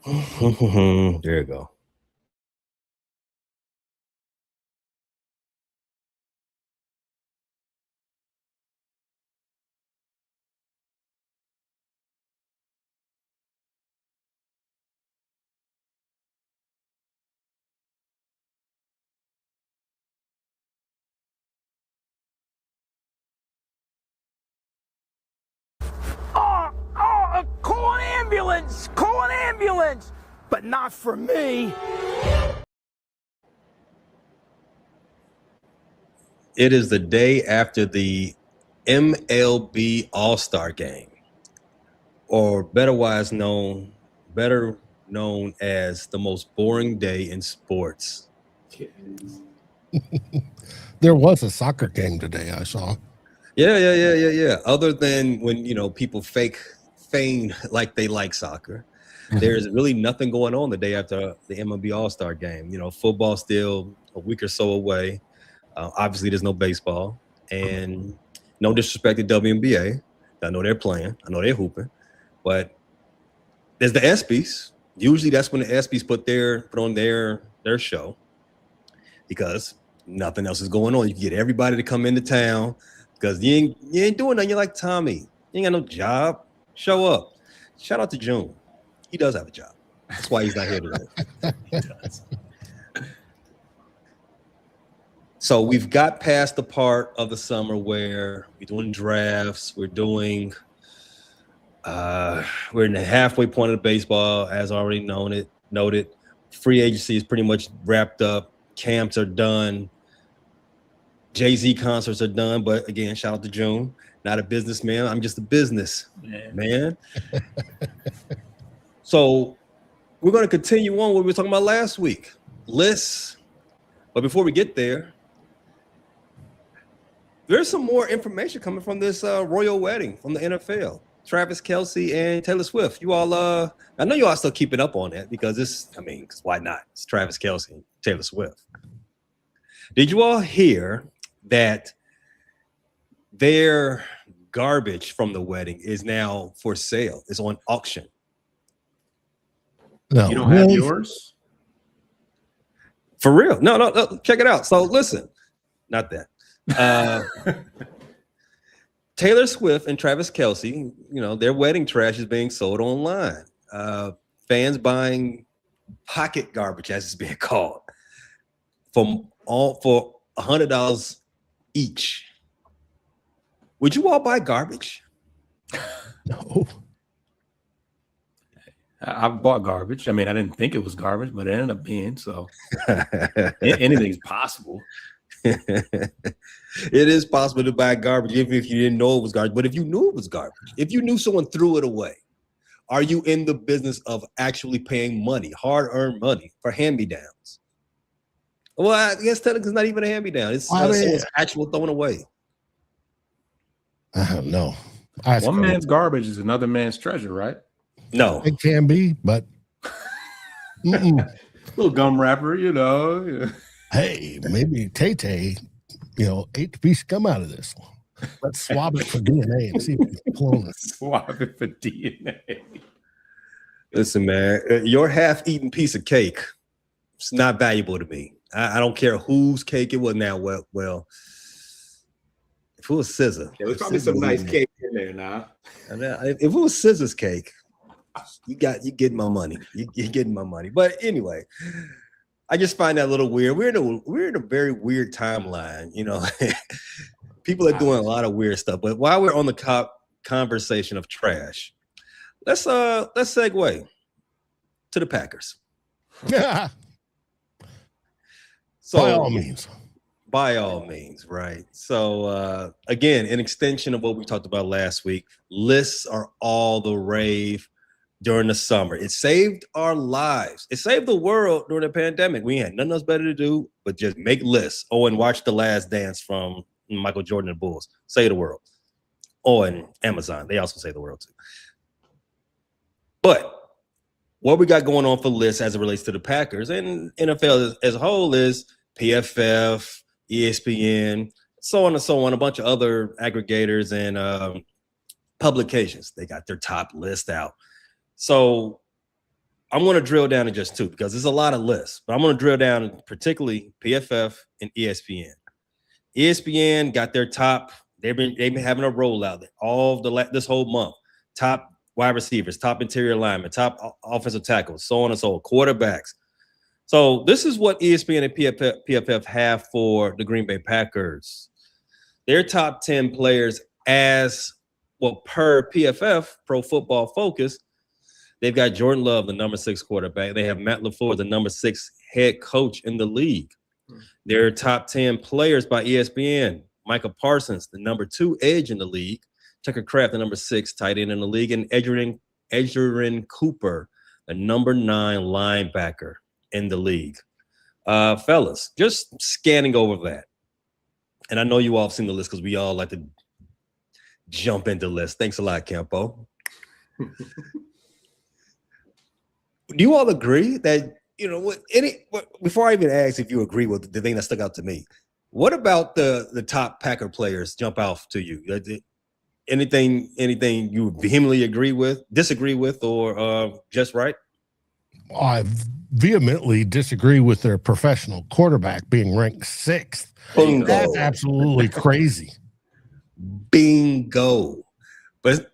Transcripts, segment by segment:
There you go. Call an ambulance! Call an ambulance! But not for me. It is the day after the MLB All-Star Game, or better known as the most boring day in sports. There was a soccer game today, I saw. Yeah. Other than when, people feign like they like soccer, there's really nothing going on the day after the MLB All-Star Game. Football's still a week or so away. Obviously, there's no baseball, and no disrespect to WNBA. I know they're playing. I know they're hooping, but there's the ESPYs. Usually, that's when the ESPYs put on their show, because nothing else is going on. You can get everybody to come into town because you ain't doing nothing. You're like Tommy. You ain't got no job. Show up. Shout out to June. He does have a job. That's why he's not here today. He does. So we've got past the part of the summer where we're doing drafts. We're in the halfway point of baseball, as already noted. Free agency is pretty much wrapped up. Camps are done. Jay-Z concerts are done. But again, shout out to June. Not a businessman. I'm just a business man. So we're going to continue on what we were talking about last week. Lists. But before we get there, there's some more information coming from this royal wedding from the NFL. Travis Kelce and Taylor Swift. You all, I know you all still keeping up on that because why not? It's Travis Kelce and Taylor Swift. Did you all hear that their garbage from the wedding is now for sale? It's on auction. No, you don't have yours? For real? No. Check it out. So listen, not that. Taylor Swift and Travis Kelce, their wedding trash is being sold online. Fans buying pocket garbage, as it's being called, for $100 each. Would you all buy garbage? No. I've bought garbage. I mean, I didn't think it was garbage, but it ended up being, so anything's possible. It is possible to buy garbage even if you didn't know it was garbage. But if you knew it was garbage, if you knew someone threw it away, are you in the business of actually paying money, hard-earned money, for hand-me-downs? Well, I guess technically it's not even a hand-me-down. It's someone's actual throwing away. No. One man's garbage is another man's treasure, right? No. It can be, but little gum wrapper, Hey, maybe Tay-Tay, ate the piece of gum out of this. Let's swab it for DNA and see if it's clone it. Swab it for DNA. Listen, man, your half-eaten piece of cake, it's not valuable to me. I don't care whose cake it was now. Well, if it was scissor. There was probably some nice cake in there now. If it was scissors cake, you getting my money. You're getting my money. But anyway, I just find that a little weird. We're in a very weird timeline. People are doing a lot of weird stuff. But while we're on the conversation of trash, let's segue to the Packers. Yeah. So by all means, right? So again, an extension of what we talked about last week. Lists are all the rave during the summer. It saved our lives. It saved the world during the pandemic. We had nothing else better to do but just make lists. And watch The Last Dance from Michael Jordan and the Bulls. Save the world. And Amazon. They also save the world too. But what we got going on for lists as it relates to the Packers and NFL as a whole is PFF, ESPN, so on and so on, a bunch of other aggregators and publications. They got their top list out. So I'm going to drill down to just two because there's a lot of lists, but I'm going to drill down in particularly PFF and ESPN. ESPN got their top. They've been having a rollout this whole month. Top wide receivers, top interior linemen, top offensive tackles, so on and so on, quarterbacks. So this is what ESPN and PFF have for the Green Bay Packers. Their top 10 players per PFF, Pro Football Focus, they've got Jordan Love, the number 6 quarterback. They have Matt LaFleur, the number 6 head coach in the league. Their top 10 players by ESPN, Micah Parsons, the number 2 edge in the league. Tucker Kraft, the number 6 tight end in the league. And Edgerrin Cooper, the number 9 linebacker in the league. Fellas, just scanning over that. And I know you all have seen the list because we all like to jump into the list. Thanks a lot, Campo. Do you all agree that, before I even ask if you agree with the thing that stuck out to me, what about the top Packer players jump out to you? Anything you vehemently disagree with, or just right? I vehemently disagree with their professional quarterback being ranked 6th. Bingo. That's absolutely crazy. Bingo. But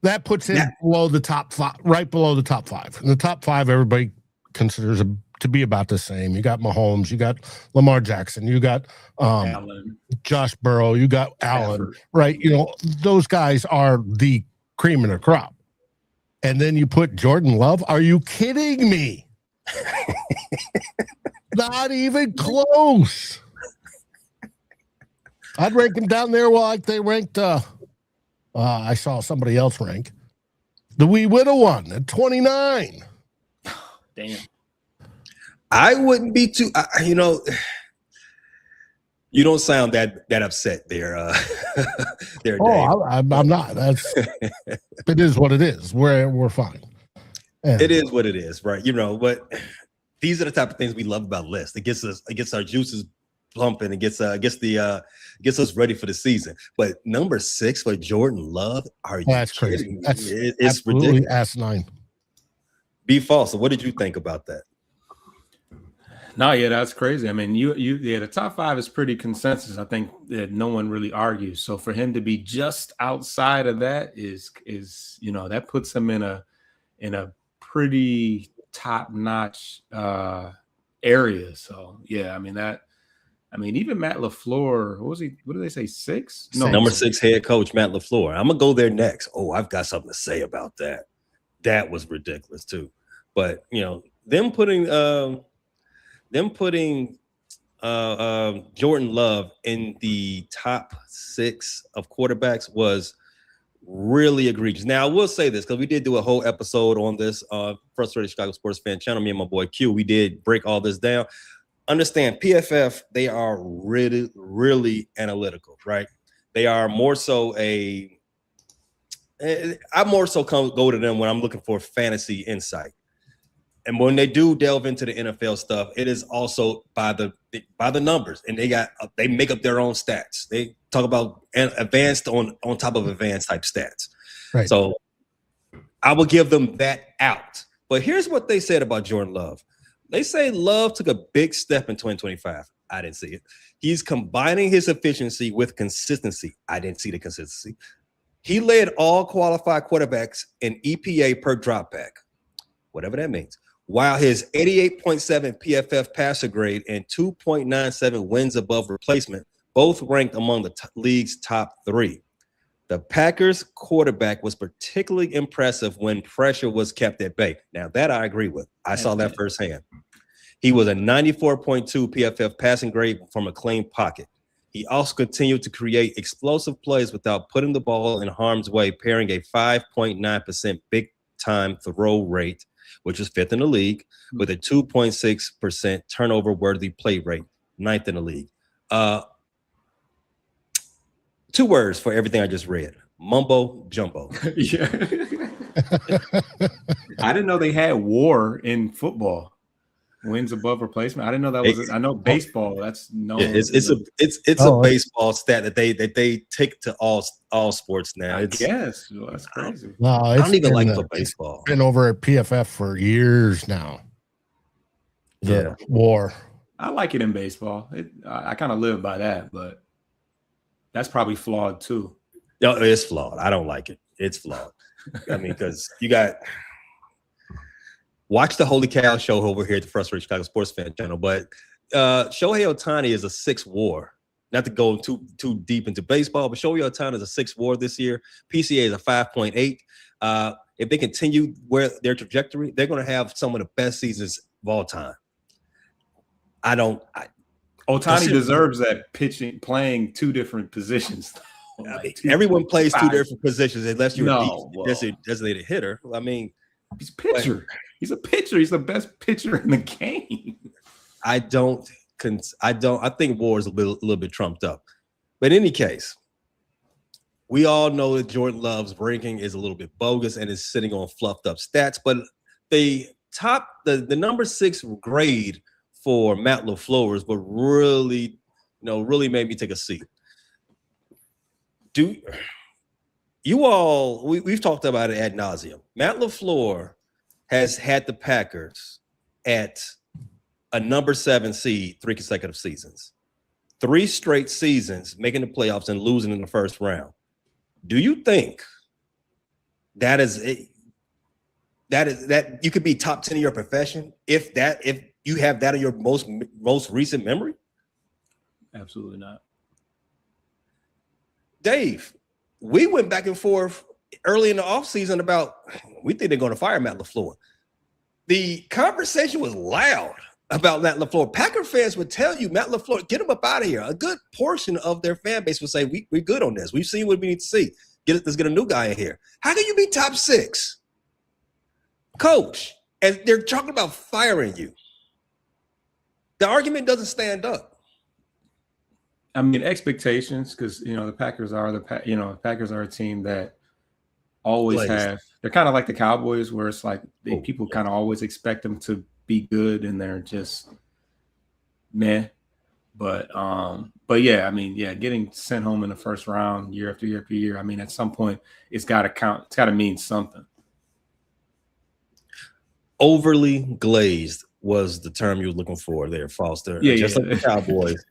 that puts him below the top 5, right below the top 5. In the top 5, everybody considers to be about the same. You got Mahomes, you got Lamar Jackson, you got Josh Burrow, you got Allen, right? Those guys are the cream of the crop. And then you put Jordan Love. Are you kidding me? Not even close. I'd rank him down there like they ranked. I saw somebody else rank the wee widow one at 29. Damn. I wouldn't be too. You don't sound that upset there. There, Dave. I'm not. It is what it is. We're fine. And it is what it is, right? But these are the type of things we love about lists. It gets our juices pumping. It gets us ready for the season. But number 6 for Jordan Love, that's crazy. That's it's ridiculous. Asinine. B. Foster, what did you think about that? No, yeah, that's crazy. I mean, the top 5 is pretty consensus. I think that no one really argues. So for him to be just outside of that is that puts him in a pretty top-notch area. So yeah, even Matt LaFleur, what did they say, 6? No, number 6 head coach Matt LaFleur. I'm gonna go there next. Oh, I've got something to say about that. That was ridiculous too. But them putting Jordan Love in the top 6 of quarterbacks was really egregious. Now, I will say this because we did do a whole episode on this Frustrated Chicago Sports Fan channel. Me and my boy Q, we did break all this down. Understand, PFF, they are really, really analytical, right? They are more so I more so go to them when I'm looking for fantasy insight. And when they do delve into the NFL stuff, it is also by the numbers, and they make up their own stats. They talk about advanced on top of advanced type stats. Right. So I will give them that out. But here's what they said about Jordan Love. They say Love took a big step in 2025. I didn't see it. He's combining his efficiency with consistency. I didn't see the consistency. He led all qualified quarterbacks in EPA per dropback, whatever that means. While his 88.7 PFF passer grade and 2.97 wins above replacement both ranked among the league's top 3. The Packers quarterback was particularly impressive when pressure was kept at bay. Now, that I agree with. I saw that firsthand. He was a 94.2 PFF passing grade from a clean pocket. He also continued to create explosive plays without putting the ball in harm's way, pairing a 5.9% big-time throw rate, which is 5th in the league, with a 2.6% turnover-worthy play rate, 9th in the league. 2 words for everything I just read: mumbo jumbo. Yeah. I didn't know they had war in football. wins above replacement. I didn't know that was. I know baseball. That's no. Yeah, it's a baseball stat that they take to all sports now. I guess well, that's crazy. No, I don't even like for baseball. It's been over at PFF for years now. Yeah, war. I like it in baseball. I kind of live by that, but that's probably flawed too. No, it's flawed. I don't like it. It's flawed. I mean, because you got watch the Holy Cow show over here at the Frustrated Chicago Sports Fan channel. But Shohei Ohtani is a 6 WAR. Not to go too deep into baseball, but Shohei Ohtani is a 6 WAR this year. PCA is a 5.8. If they continue their trajectory, they're going to have some of the best seasons of all time. Ohtani deserves that playing 2 different positions. Everyone plays 2 different positions unless you're a designated hitter. I mean, he's a pitcher. He's a pitcher. He's the best pitcher in the game. I think WAR is a little bit trumped up. But in any case, we all know that Jordan Love's ranking is a little bit bogus and is sitting on fluffed up stats. But the number 6 grade for Matt LaFleur is what really made me take a seat. We've talked about it ad nauseum. Matt LaFleur has had the Packers at a number 7 seed 3 consecutive seasons, 3 straight seasons making the playoffs and losing in the first round. Do you think that you could be top 10 in your profession if you have that in your most recent memory? Absolutely not. Dave, we went back and forth early in the offseason about we think they're going to fire Matt LaFleur. The conversation was loud about Matt LaFleur. Packer fans would tell you, Matt LaFleur, get him up out of here. A good portion of their fan base would say, we're good on this. We've seen what we need to see. Let's get a new guy in here. How can you be top 6? Coach, and they're talking about firing you. The argument doesn't stand up. I mean, expectations, because the Packers are Packers are a team that always have. They're kind of like the Cowboys, where it's like people kind of always expect them to be good, and they're just meh. But yeah, I mean, getting sent home in the first round year after year after year. I mean, at some point, it's got to count. It's got to mean something. Overly glazed was the term you were looking for there, Foster. Like the Cowboys,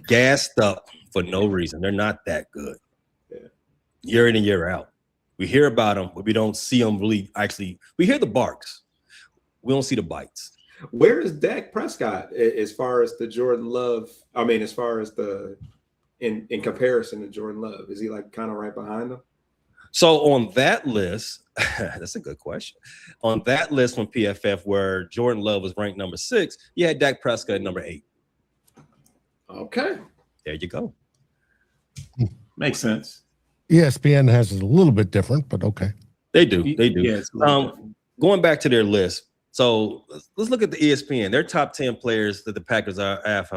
gassed up for no reason. They're not that good. Yeah. Year in and year out. We hear about them, but we don't see them really actually. We hear the barks. We don't see the bites. Where is Dak Prescott as far as the Jordan Love? I mean, as far as in comparison to Jordan Love, is he like kind of right behind him? So on that list, that's a good question. On that list from PFF where Jordan Love was ranked number 6, you had Dak Prescott at number 8. Okay. There you go. Makes sense. ESPN has it a little bit different, but okay. They do. Yes. Going back to their list. So let's look at the ESPN. Their top 10 players that the Packers have.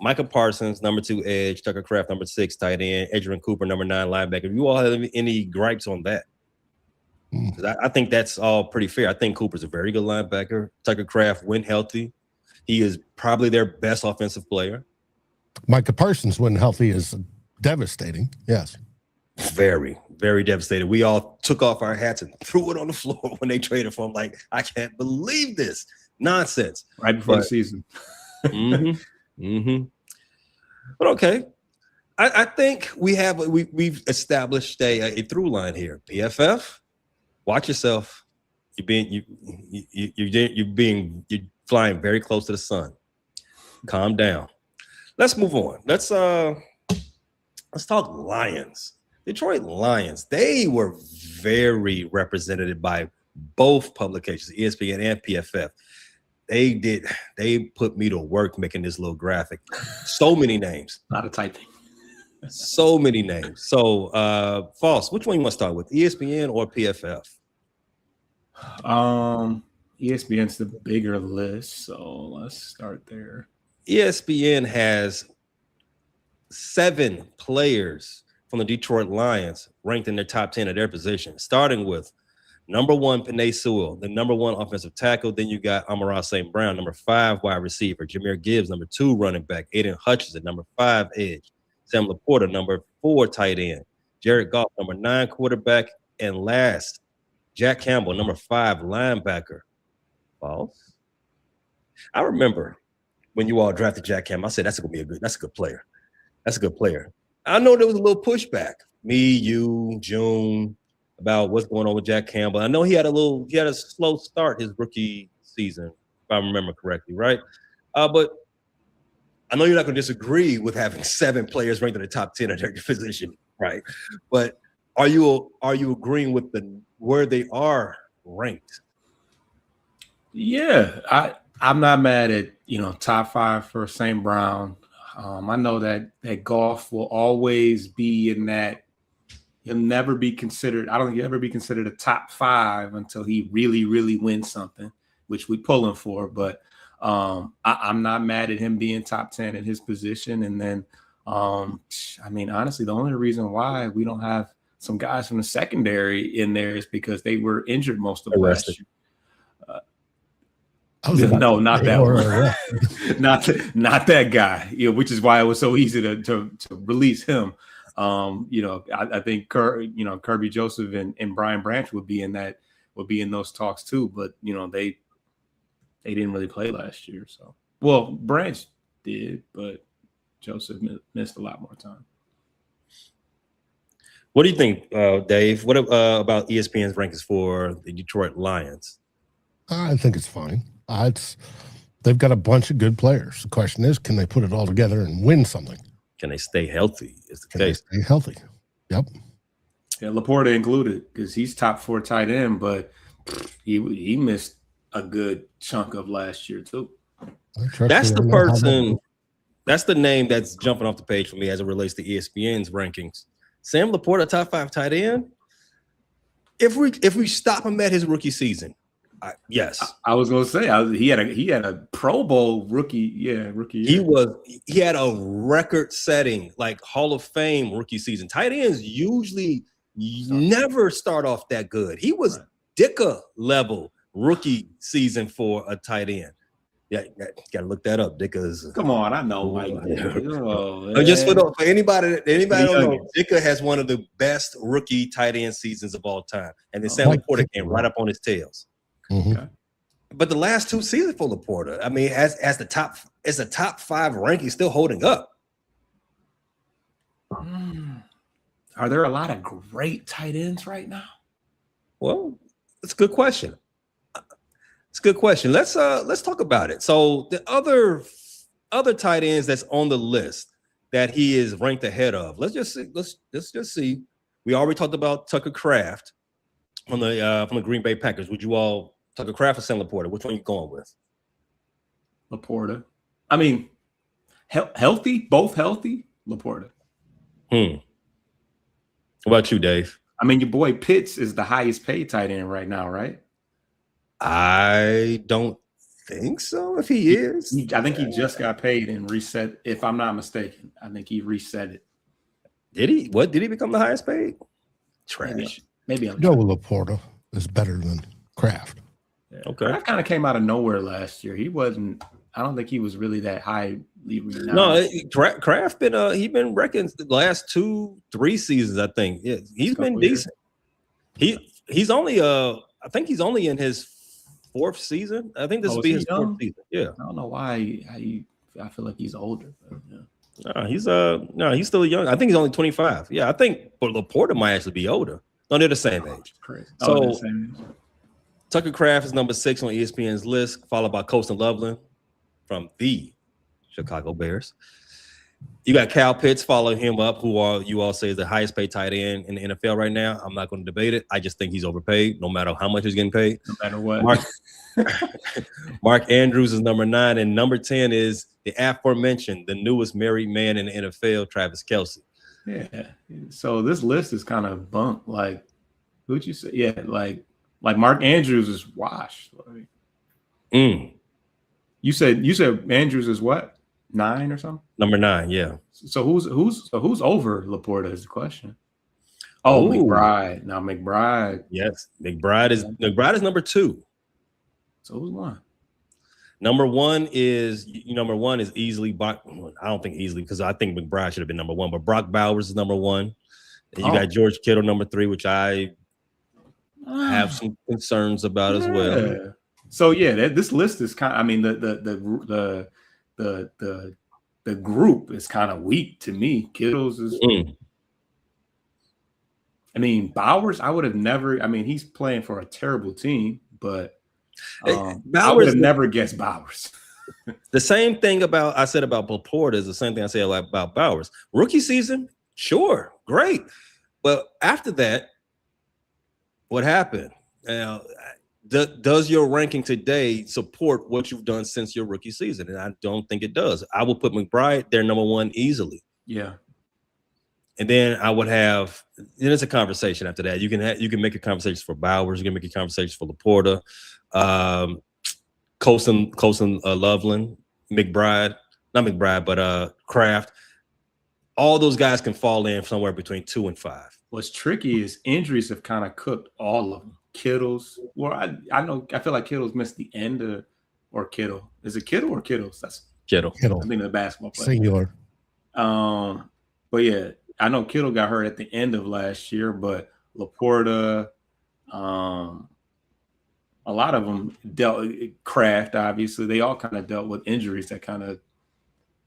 Micah Parsons, number 2 edge. Tucker Kraft, number 6 tight end. Adrian Cooper, number 9 linebacker. You all have any gripes on that? I think that's all pretty fair. I think Cooper's a very good linebacker. Tucker Kraft, when healthy, he is probably their best offensive player. Micah Parsons, when healthy, is devastating. Yes. Very, very devastated. We all took off our hats and threw it on the floor when they traded for him. Like, I can't believe this nonsense. Right before the season. But okay, I think we've established a through line here. PFF, watch yourself. You're flying very close to the sun. Calm down. Let's move on. Let's talk Lions. Detroit Lions. They were very represented by both publications, ESPN and PFF. They put me to work making this little graphic. So many names. A lot of typing. So many names. So, False, which one you want to start with, ESPN or PFF? ESPN's the bigger list, so let's start there. ESPN has 7 players from the Detroit Lions ranked in their top 10 of their position, starting with Number 1, Penei Sewell, the number 1 offensive tackle. Then you got Amon-Ra St. Brown, number 5 wide receiver. Jahmyr Gibbs, number 2 running back. Aiden Hutchinson, number 5 edge. Sam Laporta, number 4 tight end. Jared Goff, number 9 quarterback. And last, Jack Campbell, number 5 linebacker. False. I remember when you all drafted Jack Campbell, I said that's a good player. That's a good player. I know there was a little pushback. Me, you, June, about what's going on with Jack Campbell. I know he had a slow start his rookie season, if I remember correctly, right? But I know you're not going to disagree with having 7 players ranked in the top 10 at their position, right? But are you agreeing with where they are ranked? Yeah, I'm not mad at top 5 for St. Brown. I know that Goff will always be in that. He'll never be considered. I don't think he'll ever be considered a top 5 until he really, really wins something, which we pull him for. But I'm not mad at him being top 10 in his position. And then, I mean, honestly, the only reason why we don't have some guys from the secondary in there is because they were injured most of last year. No, not that one. not that guy. Which is why it was so easy to release him. I think Kirby Joseph and Brian Branch would be in those talks too. But they didn't really play last year. So Branch did, but Joseph missed a lot more time. What do you think, Dave? What about ESPN's rankings for the Detroit Lions? I think it's fine. They've got a bunch of good players. The question is, can they put it all together and win something? Can they stay healthy? Is the case. Stay healthy. Yep. Yeah, Laporta included, because he's top 4 tight end, but he missed a good chunk of last year too. That's the person. That's the name that's jumping off the page for me as it relates to ESPN's rankings. Sam Laporta, top 5 tight end. If we stop him at his rookie season. Yes, I was going to say he had a Pro Bowl rookie year. He had a record-setting, like Hall of Fame rookie season. Tight ends usually never start off that good. He was Ditka level rookie season for a tight end. Yeah, got to look that up. Dicka's. Come on, I know, Mike. Just for anybody don't know, Ditka has one of the best rookie tight end seasons of all time, and then Sam Laporta came right up on his tails. Mm-hmm. Okay. But the last 2 seasons for Laporta, I mean, as a top 5 ranking, still holding up. Are there a lot of great tight ends right now? Well, it's a good question. Let's talk about it. So the other tight ends that's on the list that he is ranked ahead of. Let's just see. We already talked about Tucker Kraft from the Green Bay Packers. Would you all Tucker Kraft or Sam Laporta? Which one are you going with? Laporta. I mean, healthy, both healthy. Laporta. What about you, Dave? I mean, your boy Pitts is the highest paid tight end right now, right? I don't think so. If he is, I think he just got paid and reset. If I'm not mistaken, I think he reset it. Did he? What did he become the highest paid? Trash. Maybe I'm Joe Laporta is better than Kraft. Yeah. Okay. Kraft kind of came out of nowhere last year. He wasn't. I don't think he was really that highly renowned. No, Kraft been wrecking the last 2-3 seasons. I think. Yeah, he's been decent. He's only I think he's only in his 4th season. I think this will be his 4th season. Yeah. I don't know why. I feel like he's older. But yeah. He's still young. I think he's only 25. Yeah, I think Laporta might actually be older. No, they're the same age. Crazy. So Tucker Kraft is number 6 on ESPN's list, followed by Colston Loveland from the Chicago Bears. You got Kyle Pitts following him up, you all say is the highest paid tight end in the NFL right now. I'm not going to debate it. I just think he's overpaid, no matter how much he's getting paid. No matter what. Mark Andrews is number 9, and number 10 is the aforementioned, the newest married man in the NFL, Travis Kelce. Yeah. So this list is kind of bunk. Like, who'd you say? Yeah, like Mark Andrews is washed. You said Andrews is what? 9 or something? Number 9, yeah. So who's over Laporta is the question. Oh, Ooh. McBride. Now McBride. Yes, McBride is number 2. So who's one? Number one is easily. I don't think easily because I think McBride should have been number 1, but Brock Bowers is number 1. And you got George Kittle number 3, which I have some concerns about as well. So yeah, this list is kind of. I mean, the group is kind of weak to me. Kittle's is. I mean, Bowers. I would have never. I mean, he's playing for a terrible team, but I would have never guessed Bowers. The same thing I said about Laporta is the same thing I say about Bowers. Rookie season, sure, great. But after that, what happened? Now, does your ranking today support what you've done since your rookie season? And I don't think it does. I will put McBride there number 1 easily. Yeah. And then I would have. Then it's a conversation after that. You can make a conversation for Bowers. You can make a conversation for Laporta, Colson Loveland, McBride, not McBride, but Kraft. All those guys can fall in somewhere between 2 and 5. What's tricky is injuries have kind of cooked all of them. Kittles. Well, I feel like Kittles missed the end of, or Kittle. Is it Kittle or Kittles? That's Kittle. I mean, the basketball player. Singular. But yeah, I know Kittle got hurt at the end of last year, but Laporta, a lot of them dealt. Kraft, obviously, they all kind of dealt with injuries that kind of.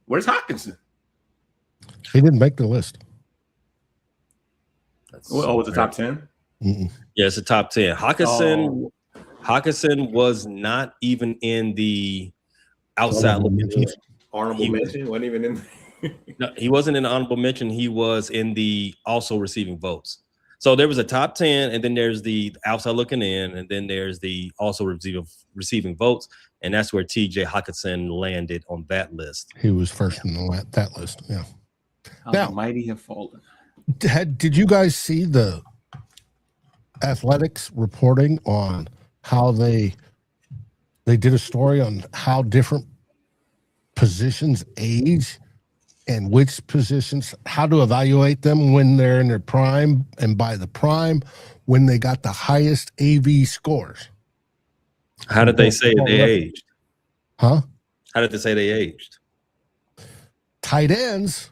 Where's Hockenson? He didn't make the list. Was it top 10? Mm-mm. Yeah, it's a top 10. Hockenson was not even in the outside looking. Honorable mention. Wasn't even in. No, he wasn't in the honorable mention. He was in the also receiving votes. So there was a top 10, and then there's the outside looking in, and then there's the also receiving votes, and that's where T.J. Hockenson landed on that list. He was first in that list. Yeah. How mighty have fallen. Did you guys see the Athletics reporting on how they did a story on how different positions age and which positions, how to evaluate them when they're in their prime, and by the prime, when they got the highest AV scores? How did they say they aged? Huh? How did they say they aged? Tight ends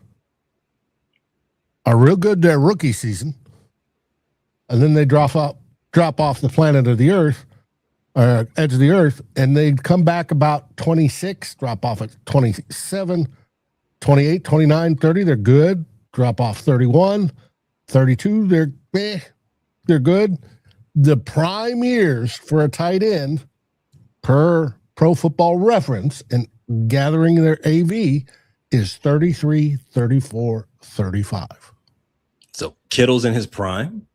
are real good their rookie season, and then they drop off the planet of the earth, or edge of the earth, and they come back about 26, drop off at 27, 28, 29, 30, they're good. Drop off 31, 32, they're good. The prime years for a tight end per Pro Football Reference and gathering their AV is 33, 34, 35. So Kittle's in his prime?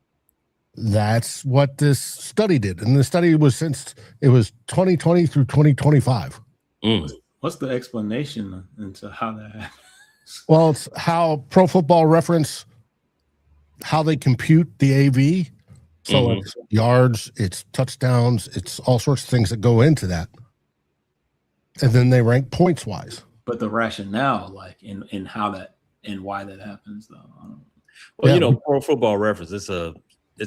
That's what this study did. And the study was since it was 2020 through 2025. What's the explanation into how that happens? Well, it's how Pro Football Reference, how they compute the AV. So it's yards, it's touchdowns, it's all sorts of things that go into that. And then they rank points wise. But the rationale, like in how that and why that happens, though. I don't know. Well, Pro Football Reference, it's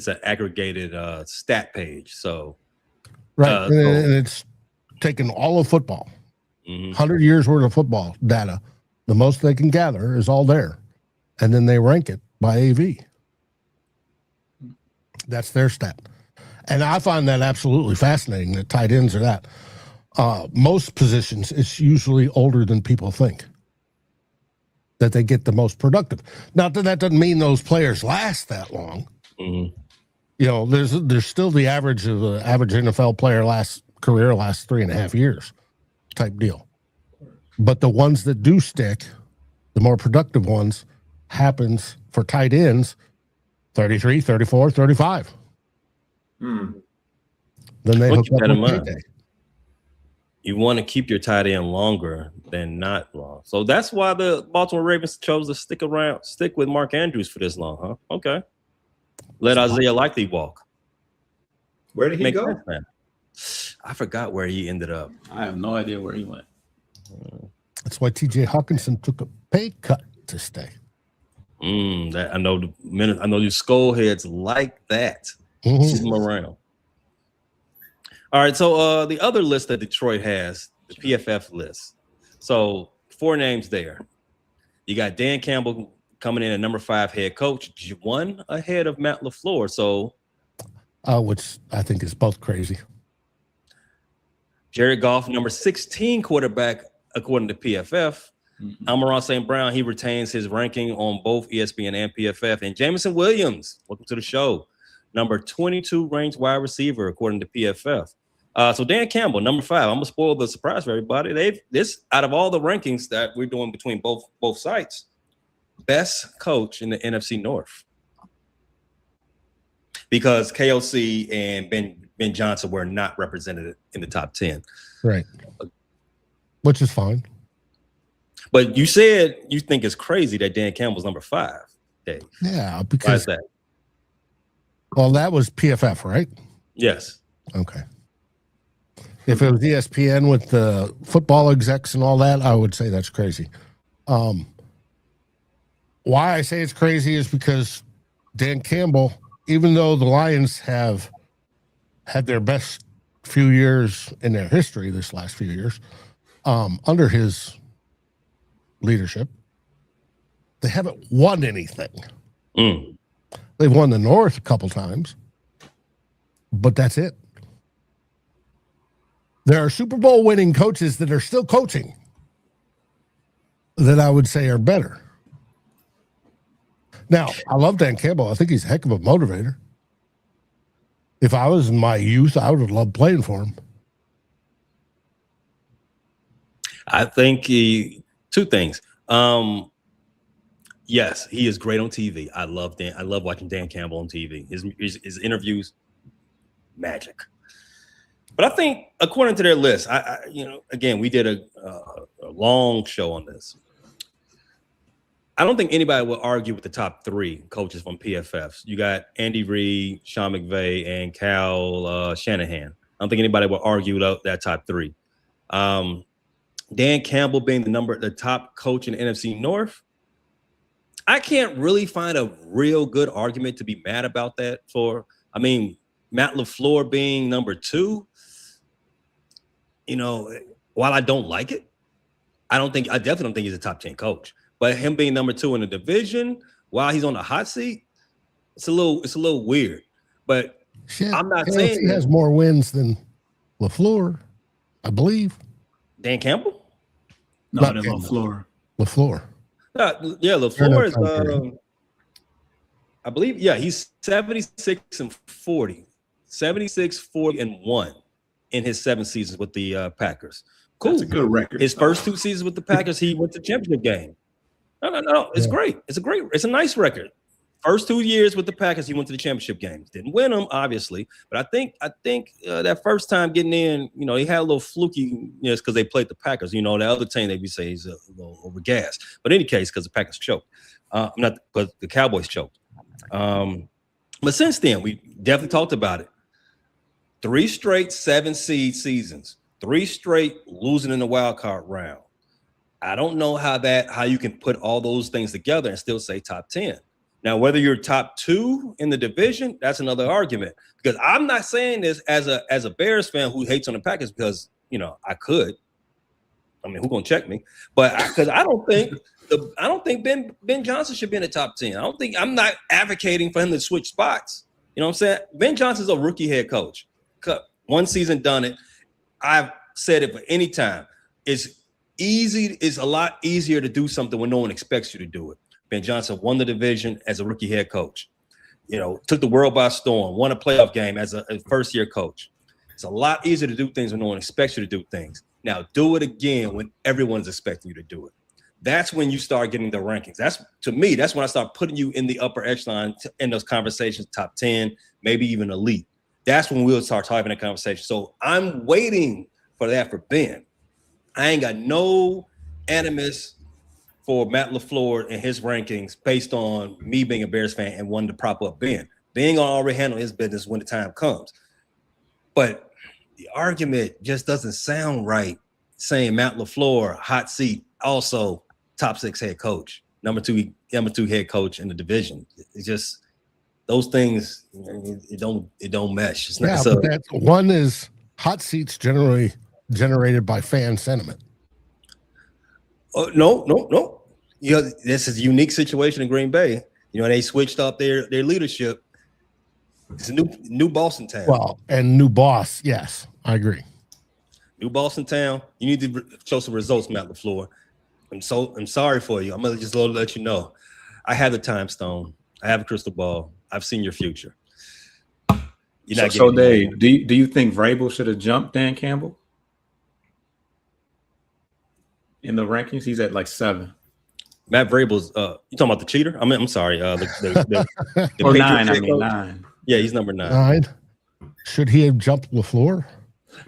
an aggregated stat page. So right. And it's taken all of football. 100 years worth of football data. The most they can gather is all there. And then they rank it by AV. That's their stat. And I find that absolutely fascinating that tight ends are that. Most positions, it's usually older than people think that they get the most productive. Now, that doesn't mean those players last that long. You know, there's still the average of the average NFL player career lasts 3.5 years type deal. But the ones that do stick, the more productive ones, happens for tight ends 33, 34, 35. Then they hook up with payday. You want to keep your tight end longer than not long. So that's why the Baltimore Ravens chose to stick with Mark Andrews for this long, huh? Okay. Let Isaiah Likely walk. Where did he go? Sense, I forgot where he ended up. I have no idea where he went. That's why T.J. Hockenson took a pay cut to stay. I know the skull heads like that. Move them around. All right, so the other list that Detroit has, the PFF list. So 4 names there. You got Dan Campbell coming in at number 5 head coach, 1 ahead of Matt LaFleur. So, which I think is both crazy. Jared Goff, number 16 quarterback, according to PFF. Amon-Ra St. Brown, he retains his ranking on both ESPN and PFF. And Jameson Williams, welcome to the show, number 22 ranked wide receiver, according to PFF. So Dan Campbell, number 5. I'm gonna spoil the surprise for everybody. This out of all the rankings that we're doing between both sites, best coach in the NFC North, because KOC and Ben Johnson were not represented in the top 10. Right, which is fine. But you said you think it's crazy that Dan Campbell's number 5, Dave. Yeah, because why is that? Well, that was PFF, right? Yes. Okay. If it was ESPN with the football execs and all that, I would say that's crazy. Why I say it's crazy is because Dan Campbell, even though the Lions have had their best few years in their history this last few years, under his leadership, they haven't won anything. They've won the North a couple times, but that's it. There are Super Bowl winning coaches that are still coaching that I would say are better. Now, I love Dan Campbell. I think he's a heck of a motivator. If I was in my youth, I would have loved playing for him. I think 2 things. Yes, he is great on TV. I love watching Dan Campbell on TV. His interviews, magic. But I think, according to their list, again, we did a long show on this. I don't think anybody will argue with the top 3 coaches from PFF. You got Andy Reid, Sean McVay, and Cal Shanahan. I don't think anybody will argue that top 3. Dan Campbell being the top coach in the NFC North, I can't really find a real good argument to be mad about that Matt LaFleur being number 2, while I don't like it, I definitely don't think he's a top 10 coach. But him being number 2 in the division while he's on the hot seat, it's a little weird. But I'm not saying he has more wins than LaFleur, I believe. Dan Campbell? No, than LaFleur. LaFleur. Yeah, LaFleur is I believe, he's 76-40. 76-40-1 in his 7 seasons with the Packers. Cool. That's a good record. His first 2 seasons with the Packers, he went to the championship game. No. It's great. It's a nice record. First 2 years with the Packers, he went to the championship games. Didn't win them, obviously, but I think that first time getting in, he had a little fluky, because they played the Packers. The other team they would say he's a little overgassed. But in any case, because the Packers choked, not because the Cowboys choked. But since then, we definitely talked about it. 3 straight 7-seed seasons, 3 straight losing in the wild card round. I don't know how you can put all those things together and still say top 10. Now, whether you're top 2 in the division, that's another argument. Because I'm not saying this as a Bears fan who hates on the Packers, because I could. Who's gonna check me? But because I don't think Ben Johnson should be in the top 10. I'm not advocating for him to switch spots. You know what I'm saying? Ben Johnson's a rookie head coach. 1 season done it. I've said it for any time. It's a lot easier to do something when no one expects you to do it. Ben Johnson won the division as a rookie head coach. Took the world by storm, won a playoff game as a first-year coach. It's a lot easier to do things when no one expects you to do things. Now, do it again when everyone's expecting you to do it. That's when you start getting the rankings. That's when I start putting you in the upper echelon in those conversations, top 10, maybe even elite. That's when we'll start having a conversation. So I'm waiting for that for Ben. I ain't got no animus for Matt LaFleur and his rankings based on me being a Bears fan and wanting to prop up Ben. Ben gonna already handle his business when the time comes. But the argument just doesn't sound right saying Matt LaFleur, hot seat, also top 6 head coach. number two head coach in the division. It's just those things. It don't mesh. It's not, but that one is hot seats generally generated by fan sentiment. No. This is a unique situation in Green Bay. They switched up their leadership. It's a new Boston town. Well, and new boss. Yes, I agree. New Boston town. You need to show some results, Matt LaFleur. I'm sorry for you. I'm gonna just let you know. I have the time stone. I have a crystal ball. I've seen your future. So Dave, do you think Vrabel should have jumped Dan Campbell in the rankings? He's at like 7. Matt Vrabel's. You talking about the cheater? I'm sorry. The or 9. I mean 9. Yeah, he's number 9. 9. Should he have jumped LaFleur?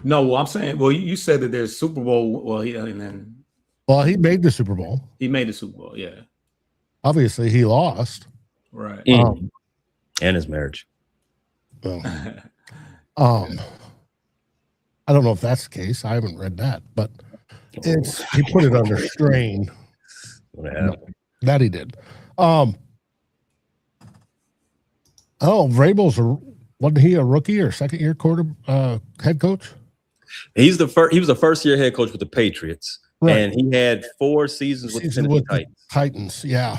No, well, I'm saying. Well, you said that there's Super Bowl. Well, he made the Super Bowl. He made the Super Bowl. Yeah. Obviously, he lost. Right. And his marriage. Well, I don't know if that's the case. I haven't read that, but he put it under strain. That he did. Wasn't he a rookie or second year head coach? He was the first year head coach with the Patriots, right. And he had 4 seasons with the Tennessee Titans. Yeah.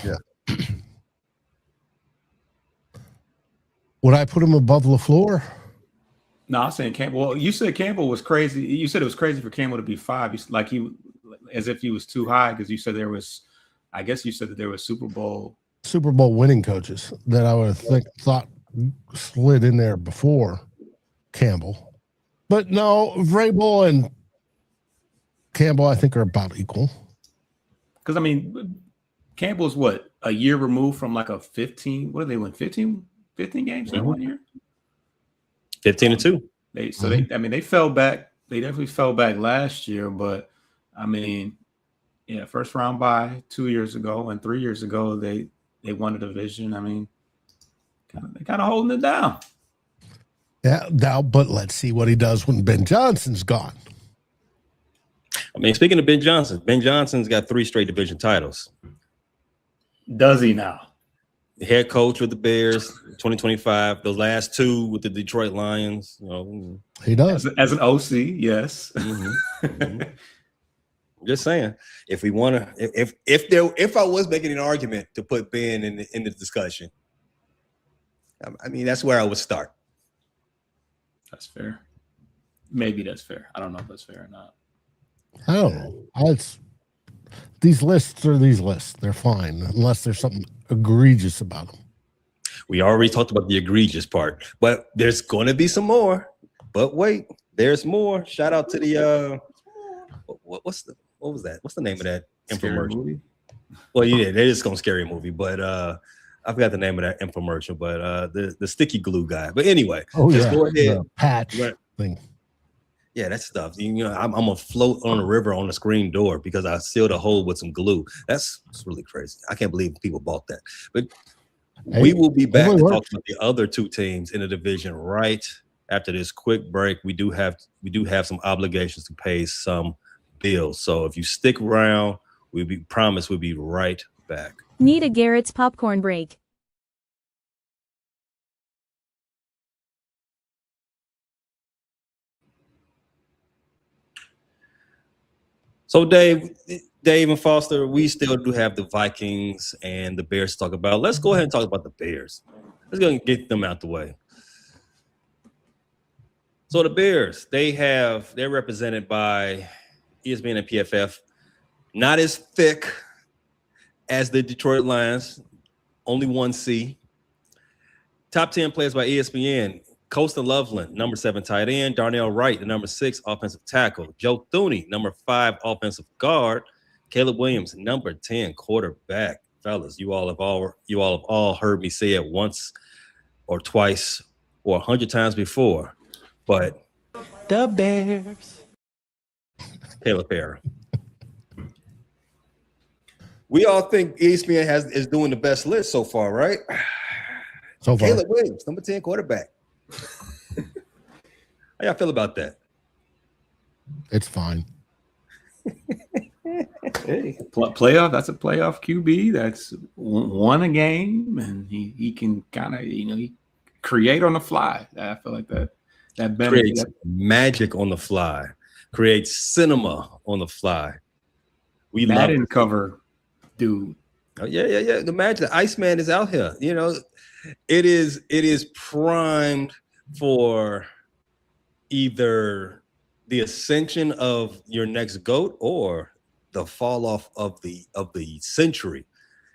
Would I put him above LaFleur? No, I'm saying Campbell. Well, you said Campbell was crazy. You said it was crazy for Campbell to be 5. As if he was too high because you said there was. I guess you said that there was Super Bowl winning coaches that I would have thought slid in there before Campbell, but no, Vrabel and Campbell I think are about equal. Because I mean, Campbell's what, a year removed from like a 15. What did they win? 15 games in 1 year. 15-2. They fell back. They definitely fell back last year, but I mean, yeah, first round bye 2 years ago and 3 years ago they won the division. I mean, they kind of holding it down. Yeah, but let's see what he does when Ben Johnson's gone. I mean, speaking of Ben Johnson's got 3 straight division titles. Does he now? The head coach with the Bears, 2025. The last 2 with the Detroit Lions. He does as an OC. Yes. Mm-hmm. Just saying, if we want to, if I was making an argument to put Ben in the discussion, I mean that's where I would start. That's fair. Maybe that's fair. I don't know if that's fair or not. I don't know. These lists are these lists. They're fine unless there's something egregious about them. We already talked about the egregious part, but there's going to be some more. But wait, there's more. Shout out to the what was that? What's the name of that infomercial? Well, yeah, that is going to scary movie, but I forgot the name of that infomercial. But the sticky glue guy. But anyway, go ahead. The patch thing. Yeah, that stuff. I'm gonna float on a river on a screen door because I sealed a hole with some glue. That's really crazy. I can't believe people bought that. But we will be back to talk about the other 2 teams in the division right after this quick break. We do have some obligations to pay some bills. So if you stick around, we'll be right back. Need a Garrett's popcorn break. So Dave and Foster, we still do have the Vikings and the Bears to talk about. Let's go ahead and talk about the Bears. Let's go and get them out the way. So the Bears, they're represented by ESPN and PFF, not as thick as the Detroit Lions, only 1C. Top 10 players by ESPN. Coastal Loveland, number 7 tight end. Darnell Wright, the number 6 offensive tackle. Joe Thuney, number 5 offensive guard. Caleb Williams, number 10 quarterback. Fellas, you all have all heard me say it once or twice or 100 times before, but the Bears. Caleb Perry. We all think ESPN is doing the best list so far, right? So far. Caleb Williams, number 10 quarterback. How y'all feel about that? It's fine. Hey, playoff. That's a playoff QB. That's won a game, and he can kind of he create on the fly. I feel like that Creates benefit. magic on the fly. Creates cinema on the fly. We love Madden it. cover, dude. Oh, yeah. Imagine the Iceman is out here. It is primed for either the ascension of your next GOAT or the fall off of the century.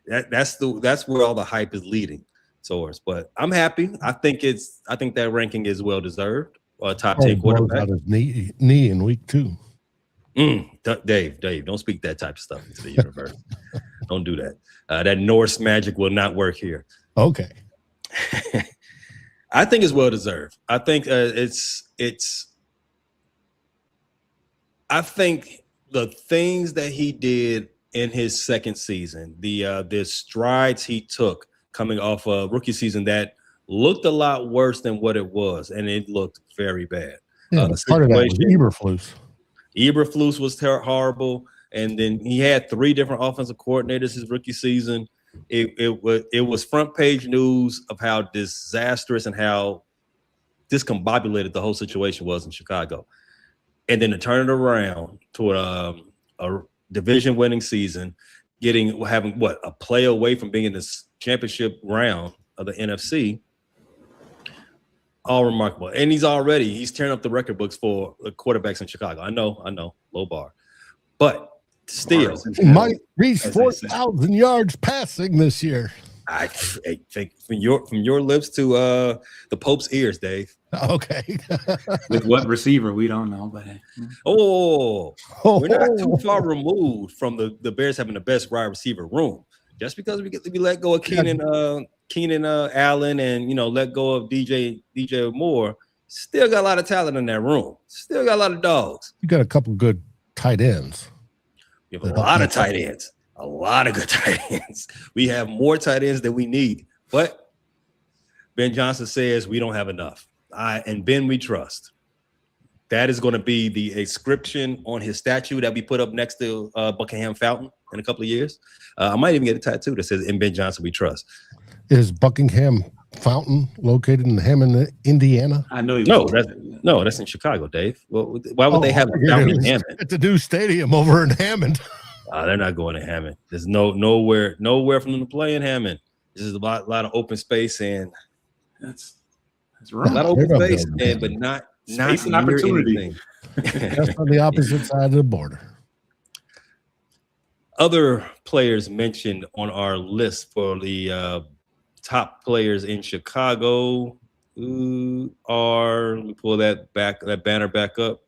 That's where all the hype is leading towards. But I'm happy. I think that ranking is well deserved. Top 10 quarterback. Out his knee in week 2. Dave, don't speak that type of stuff into the universe. Don't do that. That Norse magic will not work here. Okay. I think it's well deserved. I think I think the things that he did in his second season, the strides he took coming off a rookie season that looked a lot worse than what it was, and it looked very bad. Yeah, part of that was Eberflus. Eberflus was horrible, and then he had 3 different offensive coordinators his rookie season. It was front page news of how disastrous and how discombobulated the whole situation was in Chicago. And then to turn it around to a division winning season, having a play away from being in this championship round of the NFC, all remarkable. And he's tearing up the record books for the quarterbacks in Chicago. I know, low bar, but still, he might reach 4,000 yards passing this year. I think from your lips to the Pope's ears, Dave. Okay. With what receiver, we don't know, but we're not too far removed from the Bears having the best wide receiver room. Just because we let go of Keenan Allen and let go of DJ Moore, still got a lot of talent in that room. Still got a lot of dogs. You got a couple good tight ends. You have a lot of tight ends. A lot of good tight ends. We have more tight ends than we need. But Ben Johnson says we don't have enough. And Ben, we trust. That is going to be the inscription on his statue that we put up next to Buckingham Fountain in a couple of years. I might even get a tattoo that says, "In Ben Johnson, we trust." Is Buckingham Fountain located in Hammond, Indiana? I know. That's in Chicago, Dave. Well, why would they have a fountain in Hammond? At the new stadium over in Hammond. They're not going to Hammond. There's nowhere for them to play in Hammond. This is a lot of open space, and that's right. A lot of open space, but not an opportunity. That's on the opposite side of the border. Other players mentioned on our list for the top players in Chicago are, let me pull that banner back up.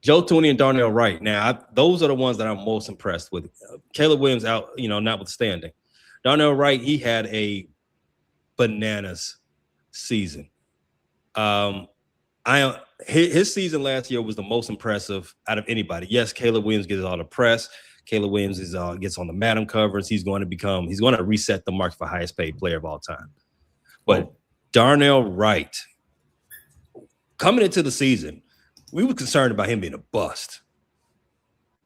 Joe Tooney and Darnell Wright. Now, those are the ones that I'm most impressed with. Caleb Williams out, notwithstanding. Darnell Wright, he had a bananas season. His season last year was the most impressive out of anybody. Yes, Caleb Williams gets all the press. Caleb Williams gets on the Madden covers. He's going to reset the mark for highest paid player of all time. But Darnell Wright, coming into the season, we were concerned about him being a bust.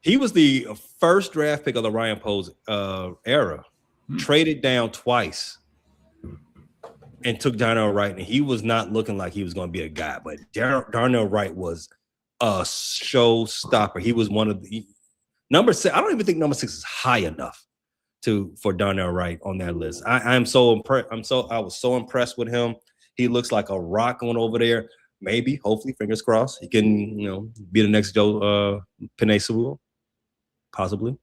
He was the first draft pick of the Ryan Poles era, traded down twice, and took Darnell Wright, and he was not looking like he was going to be a guy. But Darnell Wright was a showstopper. He was one of the number 6. I don't even think number 6 is high enough for Darnell Wright on that list. I was so impressed with him. He looks like a rock going over there. Maybe, hopefully, fingers crossed, he can, be the next Joe Penei Sewell, possibly.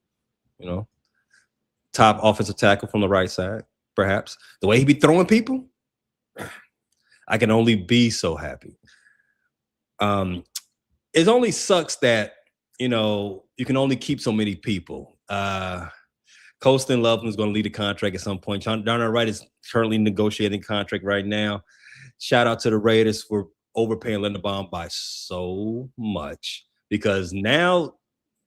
Top offensive tackle from the right side, perhaps. The way he be throwing people, I can only be so happy. It only sucks that, you can only keep so many people. Colston Loveland is going to lead a contract at some point. Darnell Wright is currently negotiating a contract right now. Shout out to the Raiders for overpaying Linderbaum by so much, because now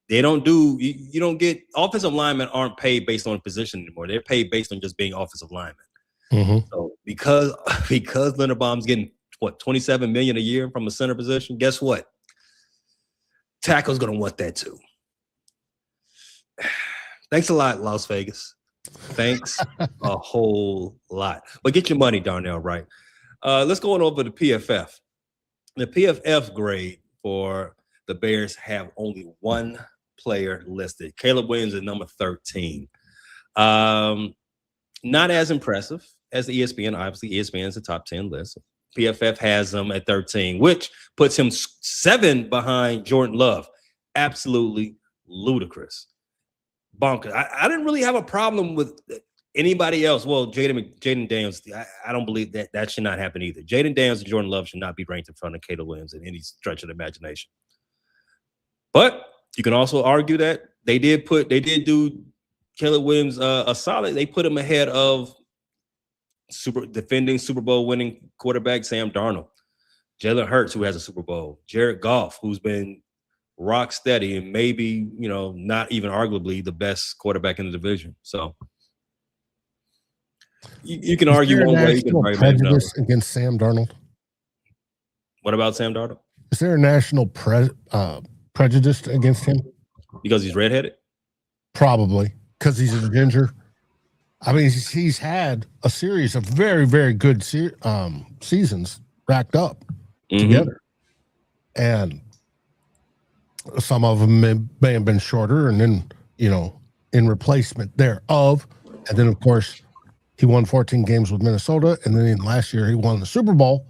they don't you don't get offensive linemen aren't paid based on position anymore. They're paid based on just being offensive linemen. Mm-hmm. So because Linderbaum's getting $27 million a year from a center position, guess what? Tackle's gonna want that too. Thanks a lot, Las Vegas. Thanks a whole lot. But get your money, Darnell, right? Let's go on over to PFF. The PFF grade for the Bears have only one player listed. Caleb Williams is number 13. Not as impressive as the ESPN. Obviously, ESPN is a top 10 list. PFF has him at 13, which puts him 7 behind Jordan Love. Absolutely ludicrous. Bonkers. I didn't really have a problem with anybody else. Well, Jaden Daniels, I don't believe that should not happen either. Jaden Daniels and Jordan Love should not be ranked in front of Caleb Williams in any stretch of the imagination. But you can also argue that they did do Caleb Williams a solid. They put him ahead of defending Super Bowl winning quarterback Sam Darnold, Jalen Hurts, who has a Super Bowl, Jared Goff, who's been rock steady and maybe, not even arguably the best quarterback in the division. So you can argue one way, you can argue another. Against Sam Darnold. What about Sam Darnold? Is there a national prejudice against him? Because he's redheaded? Probably. Because he's a ginger. I mean, he's had a series of very, very good seasons racked up together. And some of them may have been shorter, and then, in replacement thereof. And then, of course, he won 14 games with Minnesota. And then last year, he won the Super Bowl.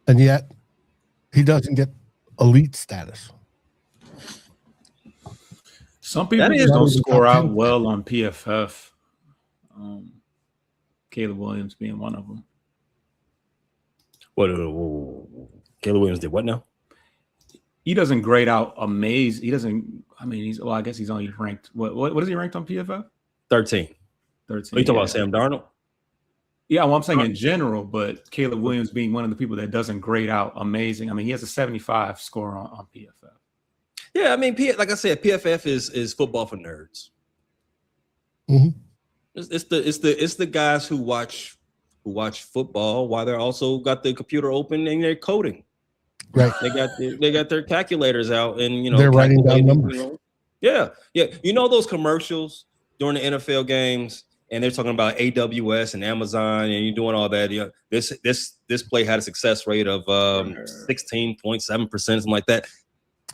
And yet, he doesn't get elite status. Some people just don't score out well on PFF. Caleb Williams being one of them. What? Caleb Williams did what now? He doesn't grade out amazing. He doesn't. I mean, I guess he's only ranked. What is he ranked on PFF? 13. 13. Are you talking about Sam Darnold? Yeah, well, I'm saying in general, but Caleb Williams being one of the people that doesn't grade out amazing. I mean, he has a 75 score on PFF. Yeah, I mean, like I said, PFF is football for nerds. Mm-hmm. It's the guys who watch football while they're also got the computer open and they're coding. Right. They got their calculators out and they're writing down numbers. Yeah. Those commercials during the NFL games, and they're talking about AWS and Amazon, and you're doing all that. This play had a success rate of 16.7%, something like that.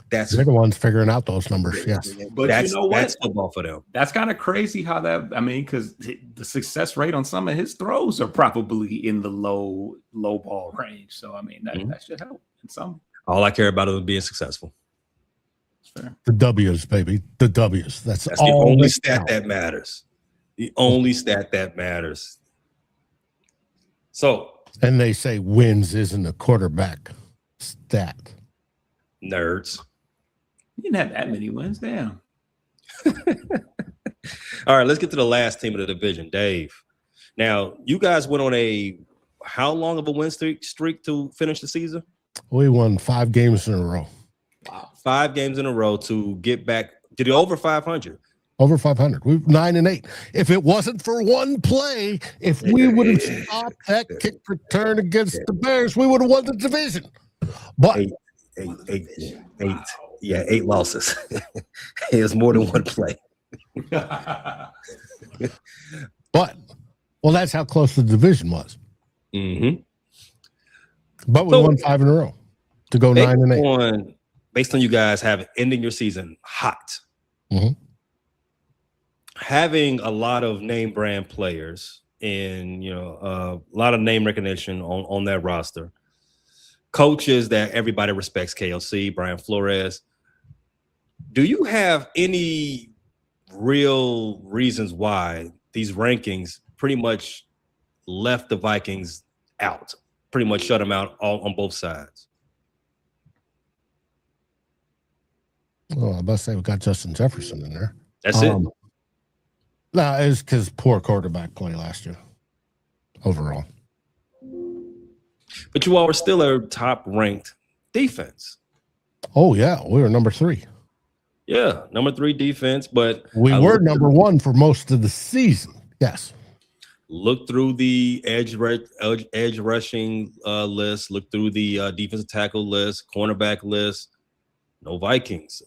They're the ones figuring out those numbers. Yes, but that's football for them. That's kind of crazy how that. I mean, because the success rate on some of his throws are probably in the low ball range. So I mean, that should help in some. All I care about is being successful. Fair. The W's, baby. The W's. That's the only stat that matters. The only stat that matters. So, and they say wins isn't a quarterback stat. Nerds. You didn't have that many wins, damn. All right, let's get to the last team of the division, Dave. Now, you guys went on how long of a win streak to finish the season? We won 5 games in a row. Wow, 5 games in a row to get back to the over 500. Over 500. We're 9-8. If it wasn't for one play, if we would have stopped that kick return against the Bears, we would have won the division. But eight losses. It was more than one play. But that's how close the division was. Mm-hmm. But we won 5 in a row to go 9-8. Based on you guys ending your season hot. Mm-hmm. Having a lot of name brand players and a lot of name recognition on that roster, coaches that everybody respects, KLC, Brian Flores. Do you have any real reasons why these rankings pretty much left the Vikings out, pretty much shut them out on both sides? Well, I must say we got Justin Jefferson in there. That's it. No, it's because poor quarterback play last year overall. But you all were still a top-ranked defense. Oh, yeah. We were number 3. Yeah, number 3 defense. But we were number 1 for most of the season. Yes. Look through the edge rushing list. Look through the defensive tackle list, cornerback list. No Vikings.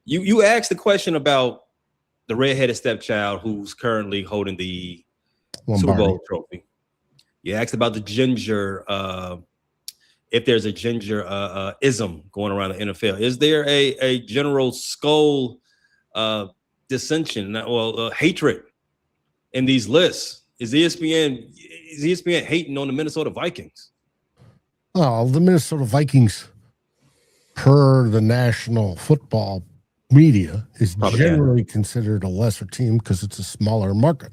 You asked the question about the redheaded stepchild who's currently holding the Lombardi. Super Bowl trophy. You asked about the ginger. If there's a ginger ism going around the NFL, is there a general skull dissension, hatred in these lists? Is ESPN hating on the Minnesota Vikings? Oh, the Minnesota Vikings, per the national football media, is generally considered a lesser team because it's a smaller market.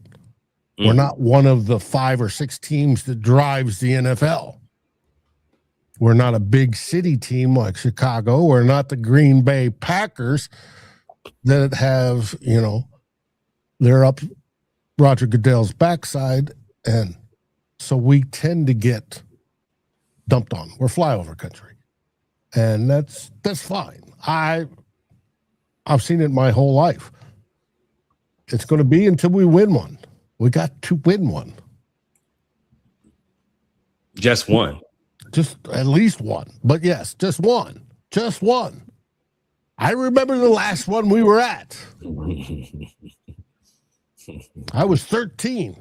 We're not one of the 5 or 6 teams that drives the NFL. We're not a big city team like Chicago. We're not the Green Bay Packers that have, they're up Roger Goodell's backside. And so we tend to get dumped on. We're flyover country. And that's fine. I've seen it my whole life. It's going to be until we win one. We got to win one. Just one. Just at least one. But yes, just one. Just one. I remember the last one we were at. I was 13.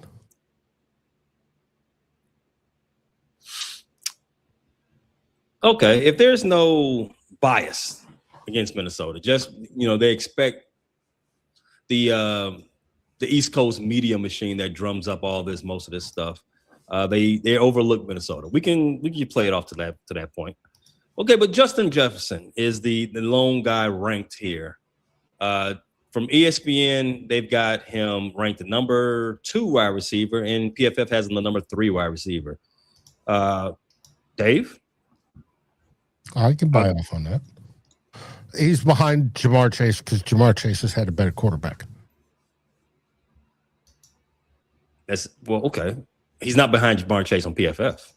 Okay, if there's no bias against Minnesota, just they expect the East Coast media machine that drums up most of this stuff. They overlook Minnesota. We can play it off to that point. Okay, but Justin Jefferson is the lone guy ranked here. From ESPN, they've got him ranked the number 2 wide receiver, and PFF has him the number 3 wide receiver. Dave? I can buy off on that. He's behind Jamar Chase because Jamar Chase has had a better quarterback. Okay. He's not behind Jamar Chase on PFF.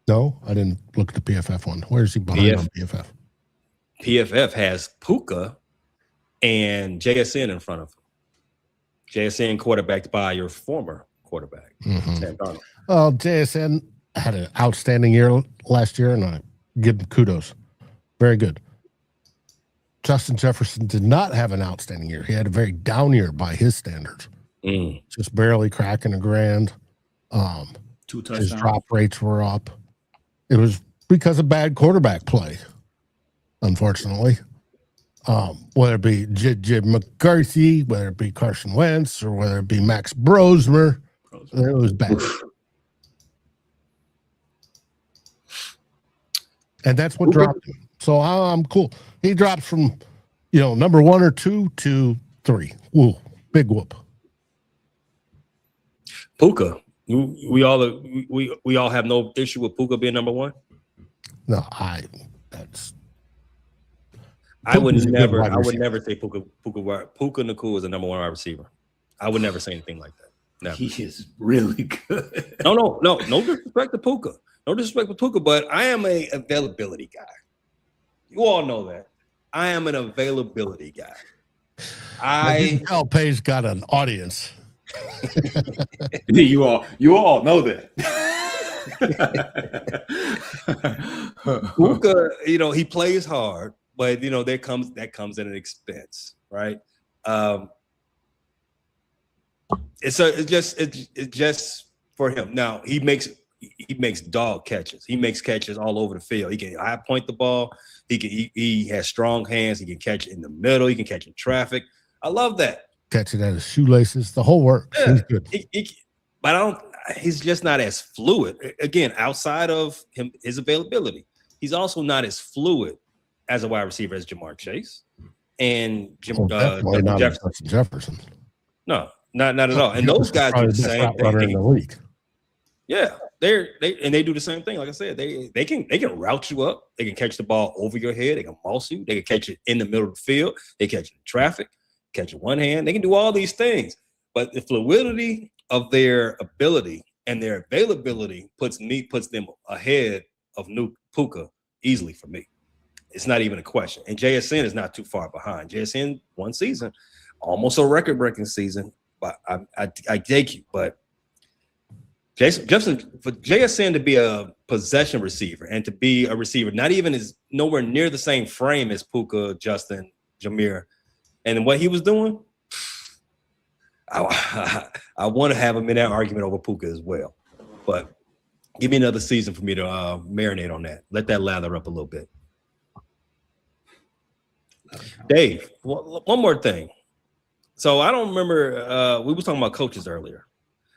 No, I didn't look at the PFF one. Where is he behind on PFF? PFF has Puka and JSN in front of him. JSN quarterbacked by your former quarterback, Sam Darnold. Well, JSN had an outstanding year last year, and I give him kudos. Very good. Justin Jefferson did not have an outstanding year. He had a very down year by his standards. Just barely cracking a grand. 2 touchdowns. His drop rates were up. It was because of bad quarterback play, unfortunately. Whether it be J.J. McCarthy, whether it be Carson Wentz, or whether it be Max Brosmer, it was bad. And that's what dropped him. So I'm cool. He drops from, number 1 or 2 to 3. Woo, big whoop. Puka, we all have no issue with Puka being number 1. No, I would never say Puka Nacua is the number 1 wide receiver. I would never say anything like that. Never. He is really good. No disrespect to Puka. No disrespect to Puka, but I am a availability guy. You all know that. I am an availability guy. Pay's got an audience. You all know that. Puka, he plays hard, but that comes at an expense, right? It's just for him. Now he makes dog catches. He makes catches all over the field. He can high point the ball. He has strong hands. He can catch it in the middle. He can catch in traffic. I love that. Catch it at his shoelaces. The whole works. Yeah. He's good. But he's just not as fluid. Again, outside of his availability, he's also not as fluid as a wide receiver as Jamar Chase and Jefferson. No, not at all. And those guys do the same thing. In the league. Yeah, they do the same thing. Like I said, they can route you up. They can catch the ball over your head. They can mouse you. They can catch it in the middle of the field. They catch it in traffic. Catch it one hand. They can do all these things. But the fluidity of their ability and their availability puts them ahead of Puka easily for me. It's not even a question. And JSN is not too far behind. JSN one season, almost a record-breaking season. But I take you. But Jefferson, for JSN to be a possession receiver and to be a receiver, not even is nowhere near the same frame as Puka, Justin, Jameer, and what he was doing, I want to have him in that argument over Puka as well. But give me another season for me to marinate on that. Let that lather up a little bit. Dave, one more thing. So I don't remember. We were talking about coaches earlier.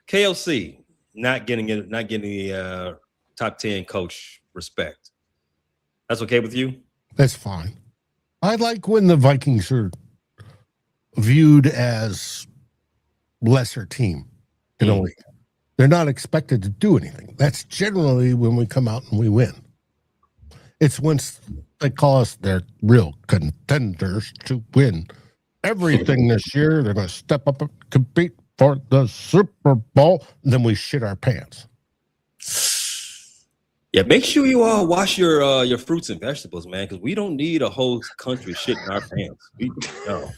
KOC not getting the top 10 coach respect. That's okay with you? That's fine. I like when the Vikings are viewed as lesser team in a league. They're not expected to do anything. That's generally when we come out and we win. It's when they call us their real contenders to win everything this year. They're going to step up and compete for the Super Bowl. And then we shit our pants. Yeah, make sure you all wash your fruits and vegetables, man, because we don't need a whole country shitting our pants. No.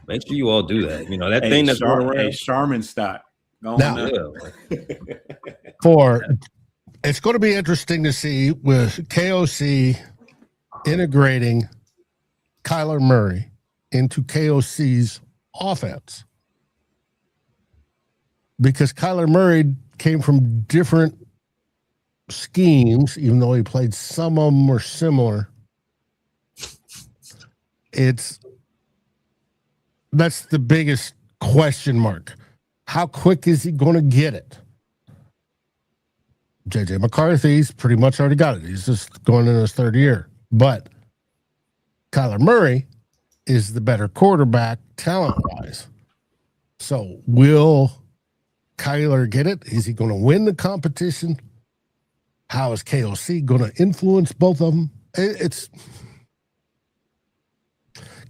Make sure you all do that. You know, that thing that's going around. Charmin stock. Now, it's going to be interesting to see with KOC integrating Kyler Murray into KOC's offense. Because Kyler Murray came from different schemes, even though he played some of them were similar. That's the biggest question mark. How quick is he going to get it? JJ McCarthy's pretty much already got it. He's just going in his third year. But Kyler Murray is the better quarterback talent-wise. So will Kyler get it? Is he going to win the competition? How is KOC going to influence both of them? It's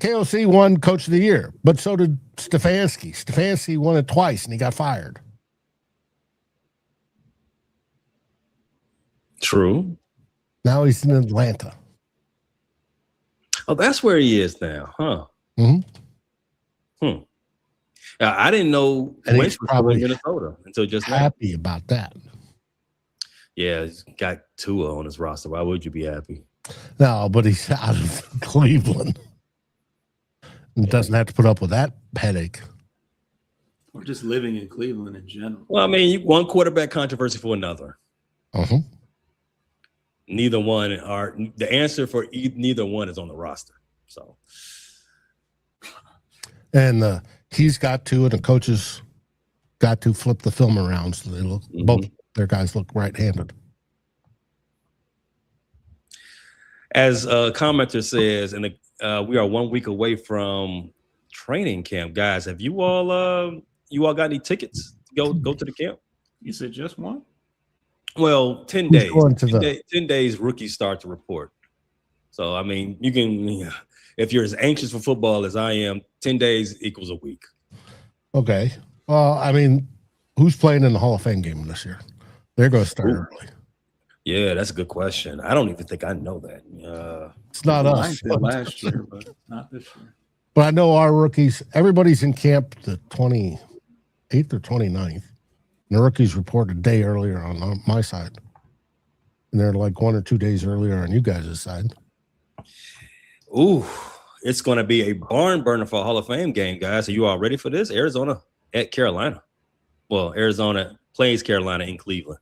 KOC won Coach of the Year, but so did Stefanski. Stefanski won it twice, and he got fired. True. Now he's in Atlanta. Oh, that's where he is now, huh? Mm-hmm. I didn't know and Wentz he's was probably in Minnesota until just now. happy about that. Yeah, he's got Tua on his roster. Why would you be happy? No, but he's out of Cleveland. And doesn't have to put up with that headache. Or just living in Cleveland in general. Well, I mean, one quarterback controversy for another. Uh-huh. Neither one are the answer for neither one is on the roster. So, and he's got to, and the coaches got to flip the film around so they look both their guys look right-handed. As a commenter says, and we are 1 week away from training camp, guys. Have you all got any tickets to go to the camp? You said just one? Well, 10 days. 10 days rookies start to report. So, I mean, you can, if you're as anxious for football as I am, 10 days equals a week. Okay. Well, I mean, who's playing in the Hall of Fame game this year? They're going to start early. Yeah, that's a good question. I don't even think I know that. It's not us. Last year, but not this year. But I know our rookies, everybody's in camp the 28th or 29th. And the rookies report a day earlier on my side. And they're like 1 or 2 days earlier on you guys' side. Ooh, it's going to be a barn burner for a Hall of Fame game, guys. Are you all ready for this? Arizona at Carolina. Well, Arizona plays Carolina in Cleveland.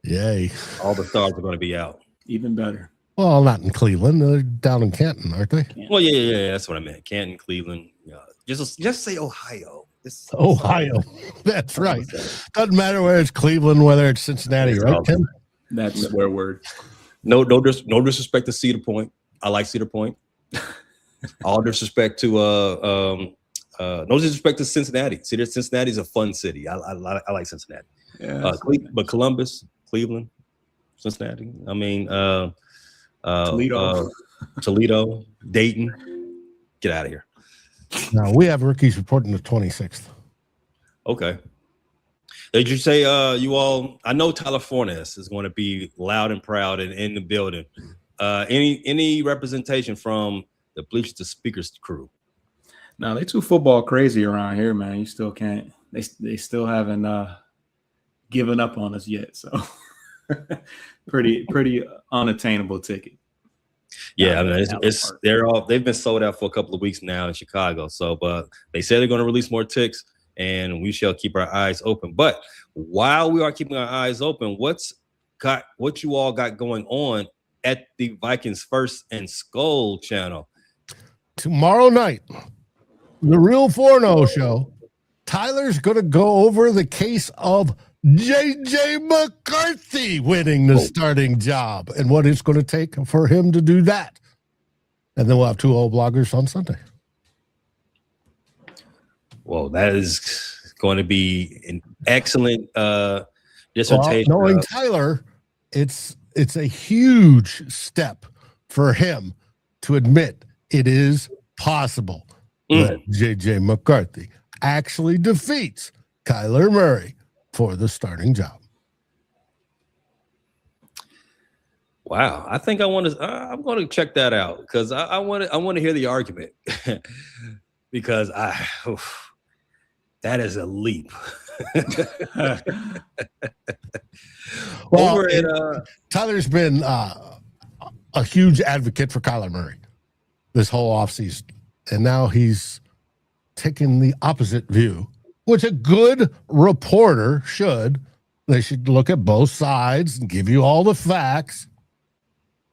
Yay. All the stars are going to be out. Even better. Well, not in Cleveland. They're down in Canton, aren't they? Well, yeah. That's what I meant. Canton, Cleveland. Just say Ohio. Ohio. That's right. Doesn't matter whether it's Cleveland, whether it's Cincinnati, right, Tim? That's a swear word. No disrespect to Cedar Point. I like Cedar Point. All disrespect to no disrespect to Cincinnati. Cincinnati's a fun city. I like Cincinnati. Yeah, but Columbus, Cleveland, Cincinnati. I mean, Toledo, Dayton. Get out of here. No, we have rookies reporting the 26th. Okay. Did you say you all? I know Tyler Fornes is going to be loud and proud and in the building. Any representation from the Bleachers to Speakers crew? No, they too football crazy around here, man. You still can't. They still haven't given up on us yet. So pretty unattainable ticket. Yeah, I mean they've been sold out for a couple of weeks now in Chicago. So, but they say they're going to release more tickets. and we shall keep our eyes open. But while we are keeping our eyes open, what you all got going on at the Vikings First and Skull channel? Tomorrow night, the Real 4-0 show, Tyler's going to go over the case of J.J. McCarthy winning the starting job and what it's going to take for him to do that. And then we'll have 2 old bloggers on Sunday. Well, that is going to be an excellent dissertation. Well, knowing Tyler, it's a huge step for him to admit it is possible that J.J. McCarthy actually defeats Kyler Murray for the starting job. Wow, I think I'm going to check that out because I want to hear the argument because that is a leap. Well, Tyler's been a huge advocate for Kyler Murray this whole offseason, and now he's taken the opposite view, which a good reporter should. They should look at both sides and give you all the facts.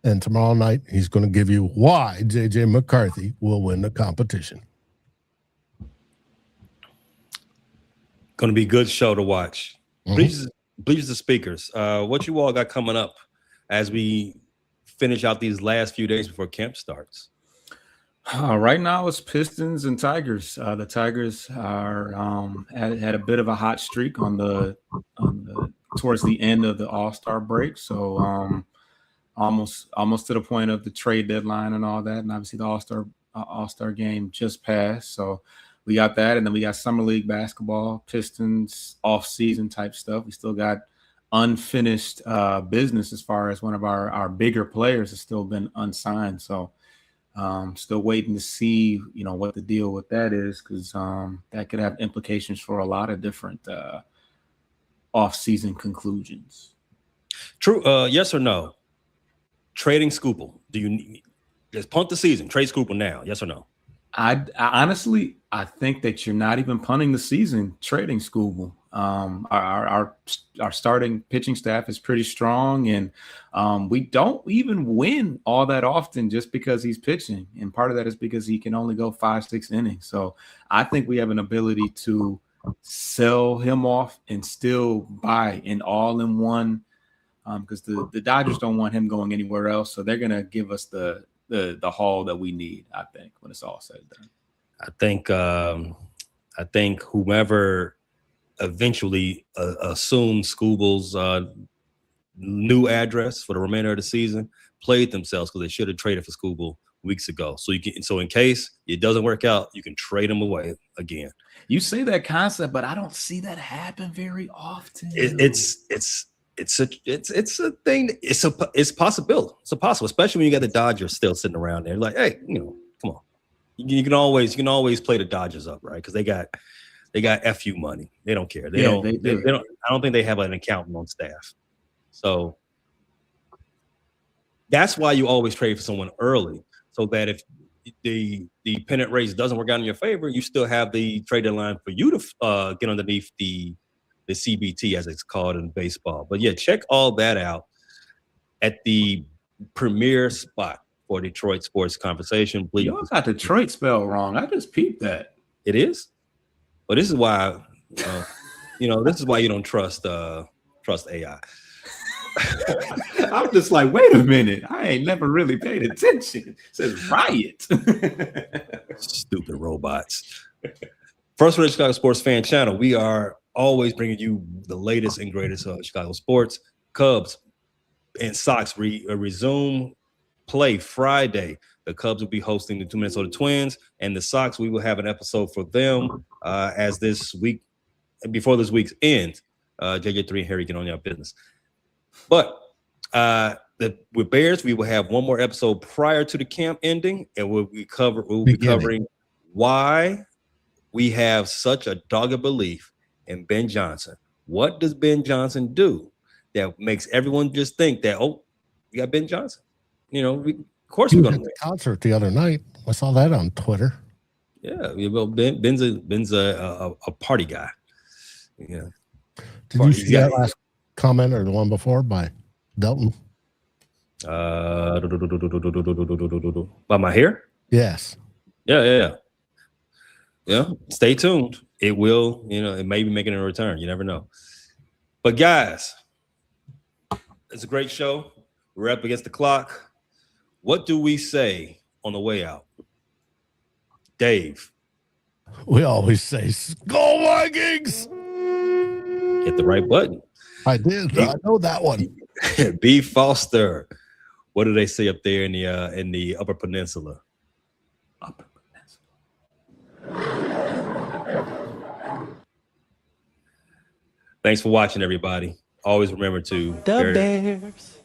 And tomorrow night, he's going to give you why J.J. McCarthy will win the competition. Going to be a good show to watch. Bleachers the speakers. What you all got coming up as we finish out these last few days before camp starts? Right now it's Pistons and Tigers. The Tigers are had a bit of a hot streak on the towards the end of the All-Star break. So almost to the point of the trade deadline and all that. And obviously the All-Star game just passed. So we got that, and then we got summer league basketball, Pistons off-season type stuff. We still got unfinished business as far as one of our bigger players has still been unsigned. So still waiting to see, what the deal with that is, because that could have implications for a lot of different off-season conclusions. True. Yes or no? Trading Scoopel. Do you just punt the season? Trade Scoopel now? Yes or no? I honestly, I think that you're not even punting the season trading Scoobel. Our starting pitching staff is pretty strong, and we don't even win all that often just because he's pitching. And part of that is because he can only go 5-6 innings. So I think we have an ability to sell him off and still buy an all-in-one, because the Dodgers don't want him going anywhere else. So they're going to give us the haul that we need, I think, when it's all said and done. I think whomever eventually assumed Scooble's new address for the remainder of the season played themselves, because they should have traded for Scooble weeks ago. So in case it doesn't work out, you can trade him away again. You say that concept, but I don't see that happen very often. It's a thing. It's possible. It's possible, especially when you got the Dodgers still sitting around there. Like, hey, come on. You can always play the Dodgers up, right? Because they got FU money. They don't care. They don't. I don't think they have an accountant on staff. So that's why you always trade for someone early, so that if the pennant race doesn't work out in your favor, you still have the trade deadline for you to get underneath the CBT, as it's called in baseball. But yeah, check all that out at the premier spot for Detroit Sports Conversation. You all got Detroit spelled wrong. I just peeped that. It is? Well, this is why, this is why you don't trust AI. I'm just like, wait a minute. I ain't never really paid attention. It says riot. Stupid robots. First for the Chicago Sports Fan Channel, we are always bringing you the latest and greatest of Chicago sports. Cubs and Sox resume play Friday. The Cubs will be hosting the 2 Minnesota Twins, and the Sox, we will have an episode for them as this week, before this week's end. JJ3 and Harry get on your business. But with Bears, we will have one more episode prior to the camp ending, and we'll be covering why we have such a dogged belief in Ben Johnson. What does Ben Johnson do that makes everyone just think that, oh, we got Ben Johnson? Of course we're going to win. Concert the other night. I saw that on Twitter. Yeah, well, Ben's a party guy. Yeah. Did you see that last comment or the one before by Delton? By my hair? Yes. Yeah. Stay tuned. It will, it may be making a return. You never know. But guys, it's a great show. We're up against the clock. What do we say on the way out? Dave. We always say, "Go Vikings!" Hit the right button. I did. I know that one. B. Foster. What do they say up there in the Upper Peninsula? Upper Peninsula. Thanks for watching, everybody. Always remember to The Bears.